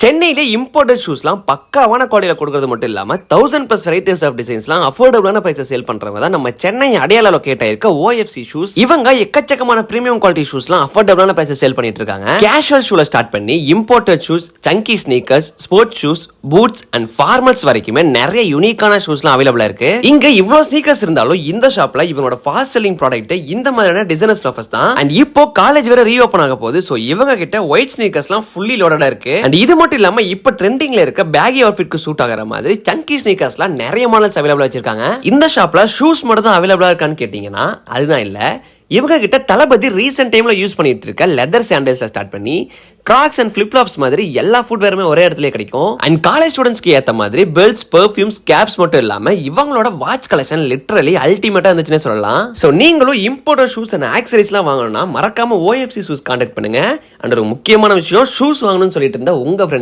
சென்னையில இம்போர்ட்டட் ஷூஸ்லாம் பக்காவான குவாலிட்டியில கொடுக்கறது மட்டும் இல்லாம 1000+ வெரைட்டிஸ் ஆஃப் டிசைன்ஸ்லாம் அஃபோர்டபுளான பிரைஸ்ல சேல் பண்றவங்க தான் நம்ம சென்னை அடையாள லொகேட் ஆயிருக்க OFC ஷூஸ். இவங்க எக்கச்சக்கமான பிரீமியம் குவாலிட்டி ஷூஸ்லாம் அஃபோர்டபுளான பிரைஸ்ல சேல் பண்ணிட்டு இருக்காங்க. கேஷுவல் ஷூல ஸ்டார்ட் பண்ணி imported shoes, chunky sneakers, sports shoes, boots and formals வரைக்குமே நிறைய யூனிக்கான ஷூஸ்லாம் அவைலபிளா இருக்கு. இங்க இவ்ளோ ஸ்னீக்கர்ஸ் இருந்தாலும் இந்த ஷாப்ல இவங்களோட ஃபாஸ்ட் செல்லிங் ப்ராடக்ட் இந்த மாதிரியான டிசைனர் ஸ்டஃப்ஸ் தான். அண்ட் இப்போ காலேஜ் வேற ரீஓபன் ஆக போகுது. சோ இவங்க கிட்ட ஒயிட் ஸ்னீக்கர்ஸ்லாம் ஃபுல்லி லோடடா இருக்கு. அண்ட் இது மட்டும் இல்லாம இப்ப ட்ரெண்டிங்ல இருக்க பேகி அவுட்ஃபிட்க்கு சூட் ஆகிற மாதிரி சங்கி ஸ்னீக்கர்ஸ்லாம் நிறைய மாடல்ஸ் அவைலபிளா வச்சிருக்காங்க. இந்த ஷாப்ல ஷூஸ் மட்டும் தான் அவைலபிளா இருக்கான்னு கேட்டீங்கன்னா அதுதான் இல்ல. இவங்க கிட்ட தளபதி ரீசென்ட் டைம்ல யூஸ் பண்ணிட்டு இருக்க லெதர் சாண்டல்ஸ்ல ஸ்டார்ட் பண்ணி கிராக்ஸ் அண்ட் ஃபிளிப் ஃப்ளாப்ஸ் மாதிரி எல்லா ஃபுட்வேருமே ஒரே இடத்துல கிடைக்கும். அண்ட் காலேஜ் ஸ்டூடெண்ட்ஸ்க்கு ஏத்த மாதிரி பெல்ட்ஸ், பெர்ஃபியூம்ஸ், கேப்ஸ் மட்டும் இல்லாம இவங்களோட வாட்ச் கலெக்ஷன் லிட்டரலி அல்டிமேட்டா இருந்துச்சுன்னு சொல்லலாம். சோ நீங்களும் இம்போர்ட்டட் ஷூஸ் அண்ட் ஆக்சசரிஸ்லாம் வாங்கணும்னா மறக்காம OFC ஷூஸ் கான்டாக்ட் பண்ணுங்க. அண்ட் ஒரு முக்கியமான விஷயம், ஷூஸ் வாங்கணும்னு சொல்லிட்டு இருந்தா உங்க ஃப்ரெண்ட்